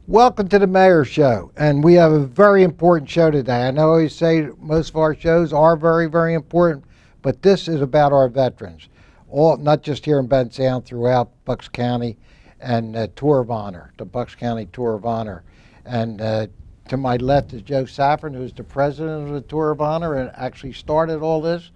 Welcome to the Mayor's Show, and we have a very important show today. I know I always say most of our shows are very, very important, but this is about our veterans, all not just here in Bensalem, throughout Bucks County and Tour of Honor, the Bucks County Tour of Honor. And to my left is Joe Szafran, who's the president of the Tour of Honor and actually started all this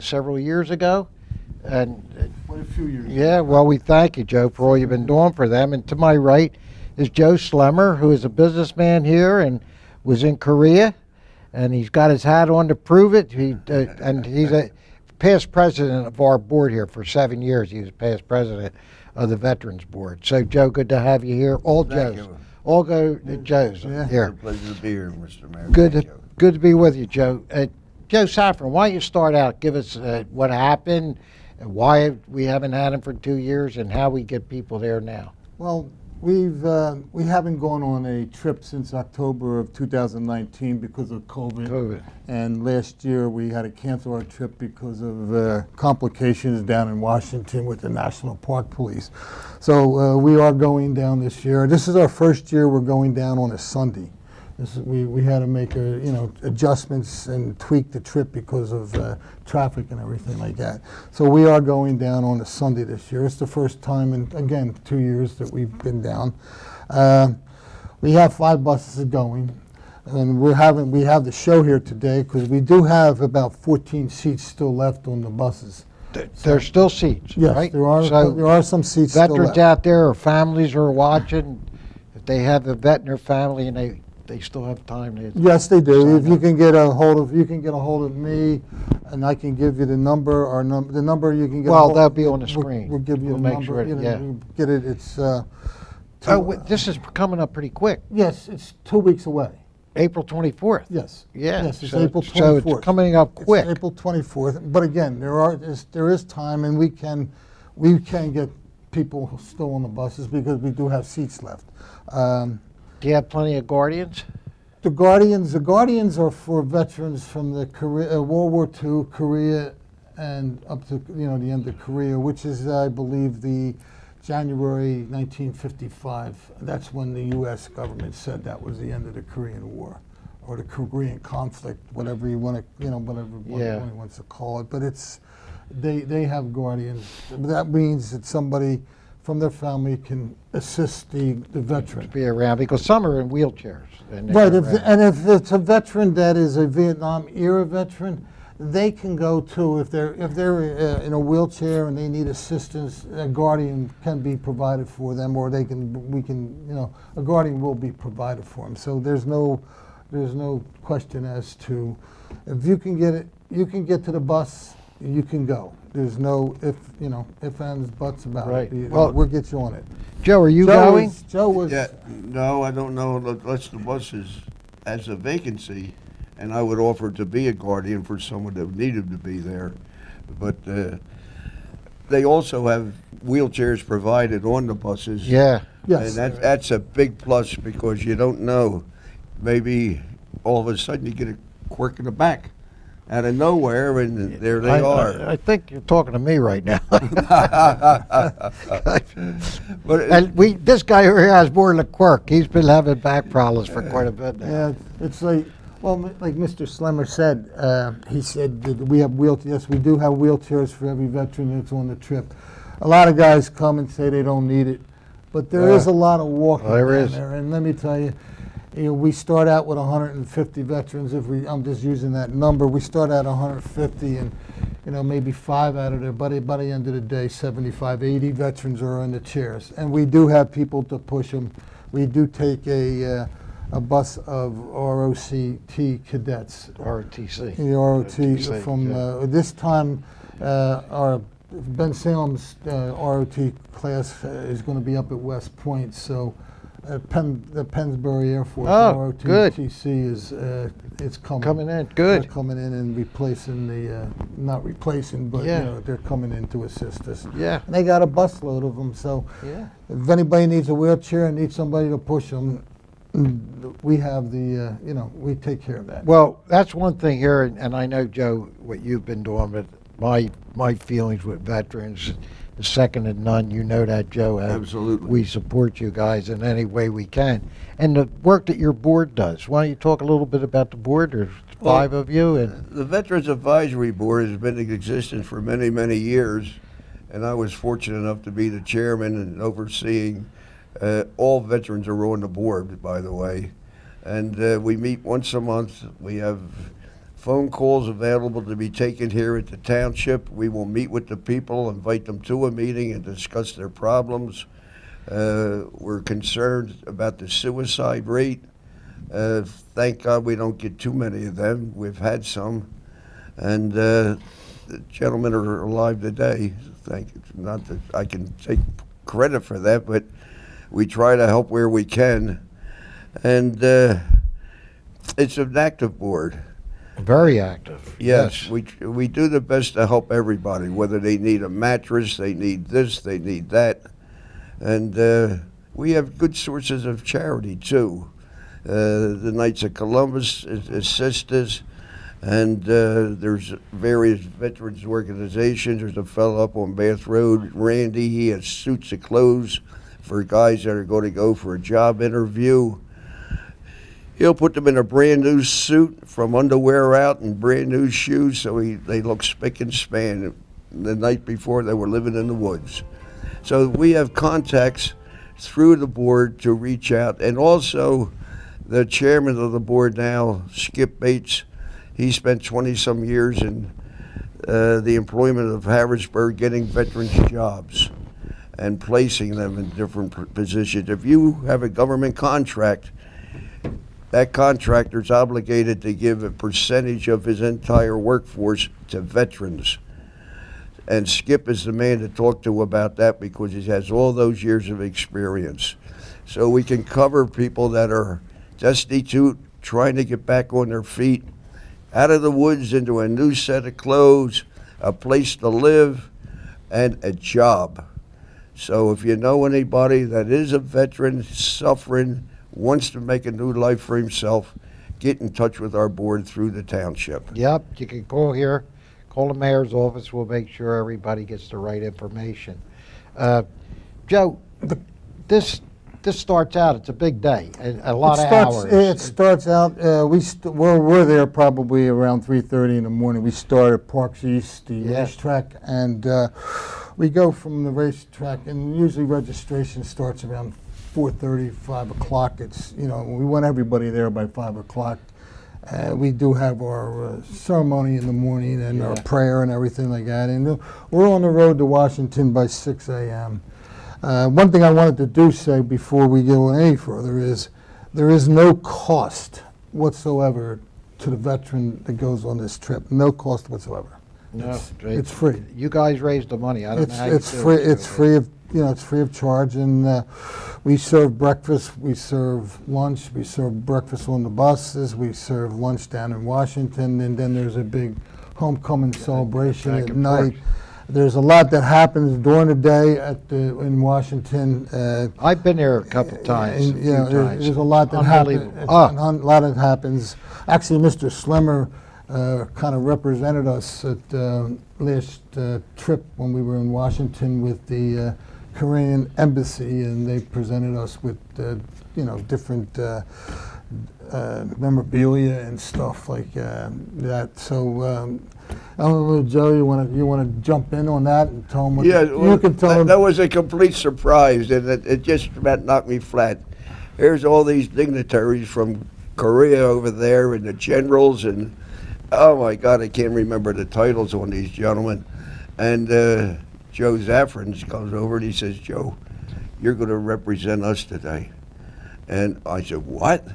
several years ago. And Quite a few years. yeah, well, we thank you, Joe, for all you've been doing for them. And to my right is Joe Slemmer, who is a businessman here and was in Korea, and he's got his hat on to prove it. And he's a past president of our board here for 7 years. He was past president of the Veterans Board. So, Joe, good to have you here. All Thank Joes. you. All go to Joe's Yeah. here. It's a pleasure to be here, Mr. Mayor. Good Thank to, you. good to be with you, Joe. Joe Szafran, why don't you start out? Give us what happened, why we haven't had him for 2 years, and how we get people there now. Well, we haven't gone on a trip since October of 2019 because of COVID. And last year we had to cancel our trip because of complications down in Washington with the National Park Police. So we are going down this year. This is our first year we're going down on a Sunday. We had to make adjustments and tweak the trip because of traffic and everything like that. So we are going down on a Sunday this year. It's the first time in, again, 2 years that we've been down. We have 5 buses going, and we have the show here today because we do have about 14 seats still left on the buses. There's still seats, Yes, right? there are. So there are some seats still veterans left. out there or families are watching, if they have a vet in their family and they still have time to. Yes, they do. sign If you up. can get a hold of me, and I can give you the number. The number you can get. Well, that'll be on the we'll- screen. We'll give you We'll the make number. sure it- yeah. We'll get it. It's. This is coming up pretty quick. Yes, it's 2 weeks away. April 24th. Yes. Yeah. Yes, it's so, April So 24th. it's coming up quick. It's April 24th. But again, there is time, and we can get people still on the buses because we do have seats left. Do you have plenty of guardians? The Guardians are for veterans from the World War II, Korea, and up to the end of Korea, which is, I believe, the January 1955. That's when the U.S. government said that was the end of the Korean War, or the Korean conflict, whatever you want to, whatever Yeah. one wants to call it. But they have Guardians. That means that somebody from their family can assist the veteran. Be around because some are in wheelchairs. And they're Right, around. if it's a veteran that is a Vietnam era veteran, they can go too. If they're in a wheelchair and they need assistance, a guardian can be provided for them, or a guardian will be provided for them. So there's no question as to if you can get to the bus, you can go. There's no if ands, buts about Right. it. Well, we'll get you on it. Joe, are you going? Joe was. Yeah, no, I don't know unless the bus has a vacancy, and I would offer to be a guardian for someone that needed to be there. But they also have wheelchairs provided on the buses. Yeah. Yes. And that's a big plus because you don't know. Maybe all of a sudden you get a quirk in the back out of nowhere, and there they are. I think you're talking to me right now. But And this guy over here has more than a quirk. He's been having back problems for quite a bit now. Yeah, it's like Mr. Slemmer said. He said that we have wheelchairs. Yes, we do have wheelchairs for every veteran that's on the trip. A lot of guys come and say they don't need it, but there is a lot of walking There down is. there. And let me tell you, we start out with 150 veterans. I'm just using that number. We start at 150, and maybe 5 out of there. By the end of the day, 75, 80 veterans are in the chairs, and we do have people to push them. We do take a bus of ROTC cadets. ROTC. The ROT ROTC, from yeah. this time, our Bensalem's ROT class is going to be up at West Point. So the Pennsbury Air Force Oh, good. ROTC is it's coming. Coming in, good. They're coming in and replacing not replacing, but Yeah. they're coming in to assist us. Yeah. And they got a busload of them. So Yeah. if anybody needs a wheelchair and needs somebody to push them, we have we take care of that. Well, that's one thing here, and I know, Joe, what you've been doing, but my feelings with veterans, is second to none. You know that, Joe. Absolutely. We support you guys in any way we can. And the work that your board does, why don't you talk a little bit about the board? There's Well, 5 of you. And The Veterans Advisory Board has been in existence for many, many years, and I was fortunate enough to be the chairman and overseeing. All veterans are on the board, by the way, and we meet once a month. We have phone calls available to be taken here at the township. We will meet with the people, invite them to a meeting and discuss their problems. We're concerned about the suicide rate. Thank God we don't get too many of them. We've had some, and the gentlemen are alive today. Not that I can take credit for that, but we try to help where we can, and it's an active board. very active. Yes, we do the best to help everybody, whether they need a mattress, they need this, they need that, and we have good sources of charity too. The Knights of Columbus assist us, and there's various veterans organizations. There's a fellow up on Bath Road, Randy. He has suits of clothes for guys that are going to go for a job interview. He'll put them in a brand new suit from underwear out and brand new shoes, so they look spick and span. The night before, they were living in the woods. So we have contacts through the board to reach out, and also the chairman of the board now, Skip Bates, he spent 20-some years in the employment of Harrisburg, getting veterans jobs and placing them in different positions. If you have a government contract, that contractor's obligated to give a percentage of his entire workforce to veterans. And Skip is the man to talk to about that because he has all those years of experience. So we can cover people that are destitute, trying to get back on their feet, out of the woods into a new set of clothes, a place to live, and a job. So if you know anybody that is a veteran, suffering, wants to make a new life for himself, get in touch with our board through the township. Yep, you can call here, call the mayor's office. We'll make sure everybody gets the right information. Joe, this starts out, it's a big day, a lot of hours. It starts out, we're there probably around 3:30 in the morning. We start at Parks East, the racetrack, and we go from the racetrack, and usually registration starts around 4:30, 5 o'clock. It's, we want everybody there by 5 o'clock. We do have our ceremony in the morning and our prayer and everything like that. And we're on the road to Washington by 6 a.m. One thing I wanted to say before we go any further is there is no cost whatsoever to the veteran that goes on this trip. No cost whatsoever. No, it's free. You guys raised the money. I don't know how it's free. It's free of it's free of charge, and we serve breakfast, we serve lunch, we serve breakfast on the buses, we serve lunch down in Washington, and then there's a big homecoming celebration at night. There's a lot that happens during the day in Washington. I've been there a couple times. There's a lot that happens. A lot that happens. Actually, Mr. Slemmer kind of represented us at last trip when we were in Washington with the Korean embassy, and they presented us with different memorabilia and stuff like that. So I don't know, Joe, you want to jump in on that and tell them what you can tell them. That was a complete surprise, and it just about knocked me flat. Here's all these dignitaries from Korea over there, and the generals, and oh my God, I can't remember the titles on these gentlemen. And Joe Szafran comes over and he says, "Joe, you're going to represent us today." And I said, "What?"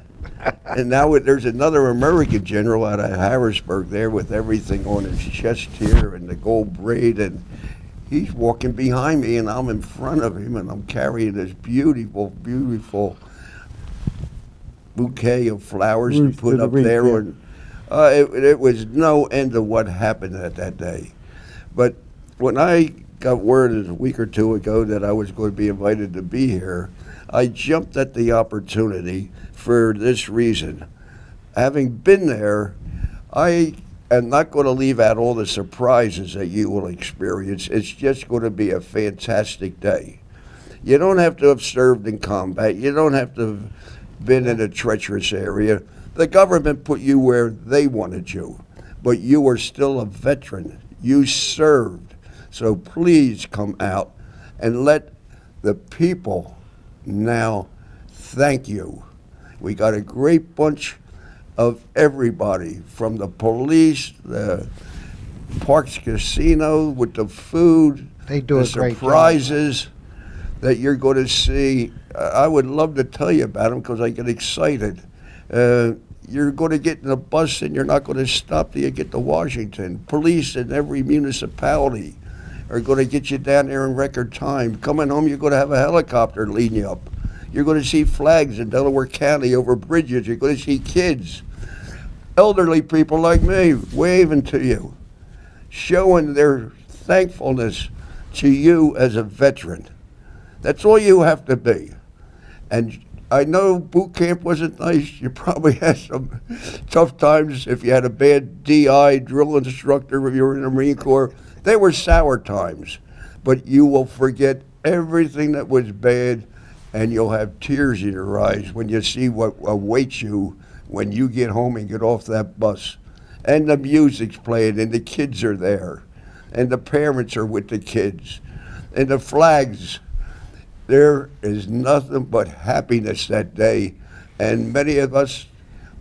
And now there's another American general out of Harrisburg there with everything on his chest here and the gold braid, and he's walking behind me and I'm in front of him and I'm carrying this beautiful, beautiful bouquet of flowers to put up there. And it was no end of what happened at that day. But when I got word a week or two ago that I was going to be invited to be here, I jumped at the opportunity for this reason. Having been there, I and not going to leave out all the surprises that you will experience. It's just going to be a fantastic day. You don't have to have served in combat. You don't have to have been in a treacherous area. The government put you where they wanted you, but you are still a veteran. You served. So please come out and let the people now thank you. We got a great bunch of everybody, from the police, the Parks Casino with the food, They do the a great job. surprises that you're going to see. I would love to tell you about them because I get excited. You're going to get in a bus and you're not going to stop till you get to Washington. Police in every municipality are going to get you down there in record time. Coming home, you're going to have a helicopter lead you up. You're going to see flags in Delaware County over bridges. You're going to see kids, elderly people like me, waving to you, showing their thankfulness to you as a veteran. That's all you have to be. And I know boot camp wasn't nice. You probably had some tough times if you had a bad DI, drill instructor, if you were in the Marine Corps. They were sour times. But you will forget everything that was bad, and you'll have tears in your eyes when you see what awaits you when you get home and get off that bus. And the music's playing, and the kids are there, and the parents are with the kids, and the flags. There is nothing but happiness that day, and many of us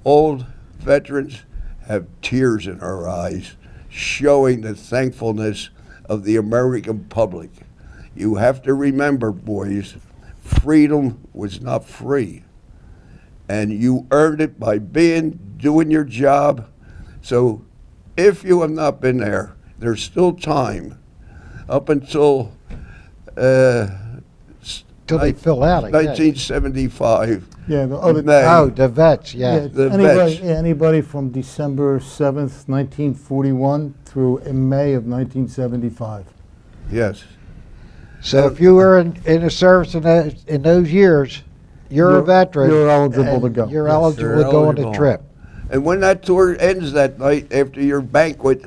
old veterans have tears in our eyes, showing the thankfulness of the American public. You have to remember, boys, freedom was not free, and you earned it by doing your job. So if you have not been there, there's still time up until Till they fill out, I guess. 1975. Yeah, May. Oh, the vets, yeah. The anybody, vets. anybody from December 7th, 1941 through in May of 1975. Yes. So if you were in a service in those years, you're a veteran. You're eligible and to go. You're Yes, eligible you're to go on eligible. a trip. And when that tour ends that night, after your banquet,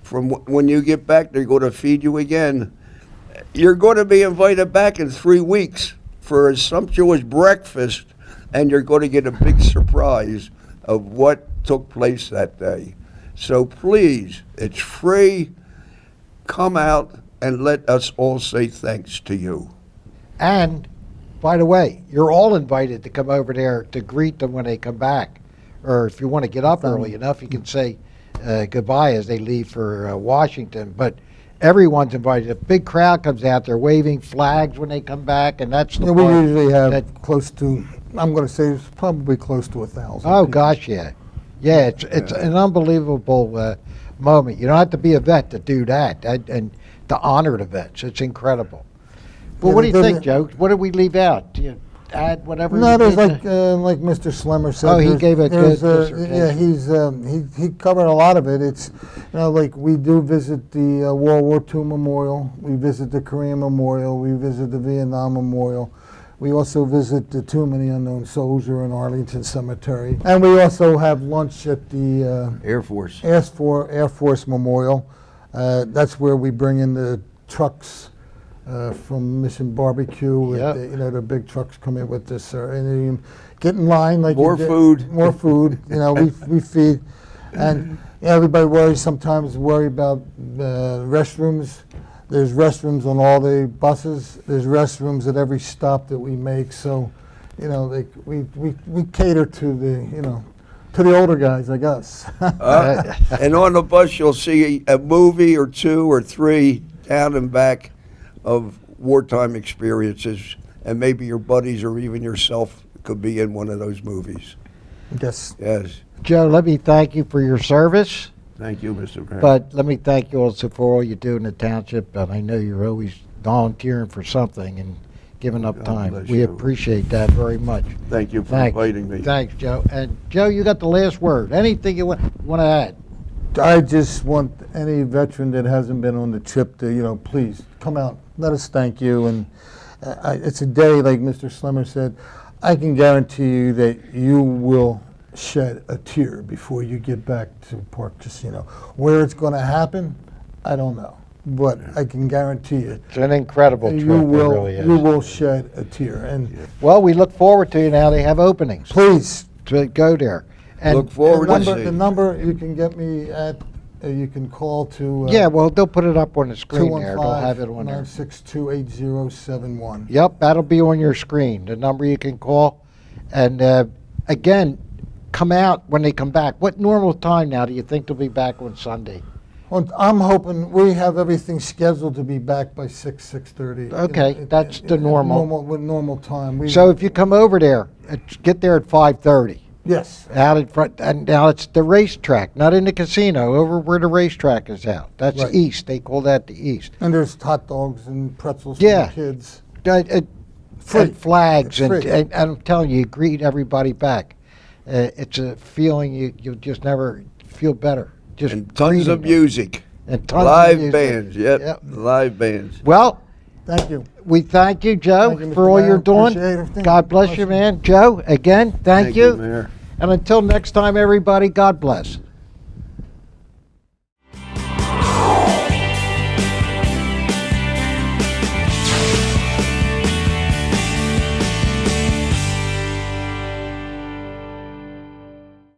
from when you get back, they're going to feed you again. You're going to be invited back in 3 weeks for a sumptuous breakfast, and you're going to get a big surprise of what took place that day. So please, it's free. Come out and let us all say thanks to you. And, by the way, you're all invited to come over there to greet them when they come back. Or if you want to get up early enough, you can say goodbye as they leave for Washington. But everyone's invited. A big crowd comes out there waving flags when they come back, and that's the Yeah, we part usually have that- close to, I'm going to say it's probably close to 1,000. Oh, people. gosh, yeah. Yeah, it's an unbelievable moment. You don't have to be a vet to do that and to honor the vets. It's incredible. Well, Yeah, what do you there's think, a- Joe? What did we leave out? Do you add whatever? No, you there's did like Mr. Slemmer said. Oh, he there's- gave a there's, good Yeah, dissertation. he covered a lot of it. It's, like we do visit the World War II Memorial. We visit the Korean Memorial. We visit the Vietnam Memorial. We also visit the Tomb of the Unknown Soldier in Arlington Cemetery. And we also have lunch at the Air Force. Air Force Memorial. That's where we bring in the trucks from Mission Barbecue. With Yep. the big trucks come in with this. And you get in line like More you did. food. More food. We feed, and everybody worries sometimes about restrooms. There's restrooms on all the buses. There's restrooms at every stop that we make. So, we cater to the older guys like us. And on the bus, you'll see a movie or 2 or 3 down and back of wartime experiences, and maybe your buddies or even yourself could be in one of those movies. Yes. Yes. Joe, let me thank you for your service, Thank you, Mr. Graham. but let me thank you also for all you do in the township. And I know you're always volunteering for something and giving up God time. bless We you. appreciate that very much. Thank you for Thanks. inviting me. Thanks, Joe. And Joe, you got the last word. Anything you want to add? I just want any veteran that hasn't been on the trip to, please come out. Let us thank you. And it's a day, like Mr. Slemmer said, I can guarantee you that you will shed a tear before you get back to Park Casino. Where it's going to happen, I don't know, but I can guarantee you, It's an incredible trip, you it will really is. you will shed a tear. And Well, we look forward to it now. They have openings please, to go there. And Look forward to the seeing. number you can get me at, you can call to yeah, well, they'll put it up on the screen there. They'll have it on there. 215-962-8071. Yep, that'll be on your screen, the number you can call. And again, come out when they come back. What normal time now do you think they'll be back on Sunday? Well, I'm hoping we have everything scheduled to be back by 6:30. Okay, that's the normal. Normal time. So if you come over there, get there at 5:30. Yes. Out in front, and now it's the racetrack, not in the casino, over where the racetrack is out. That's Right. east. They call that the east. And there's hot dogs and pretzels Yeah. for the kids. Free. And flags, It's free. and I'm telling you, you greet everybody back. It's a feeling you'll just never feel better. Just And tons of greeting them. music. And tons of Live music. bands, yep, Yep. live bands. Well, Thank you. we thank you, Joe, Thank you, for Mr. all Mayor. you're doing. Appreciate everything. God bless you, man. Joe, again, thank you. Mayor. And until next time, everybody, God bless.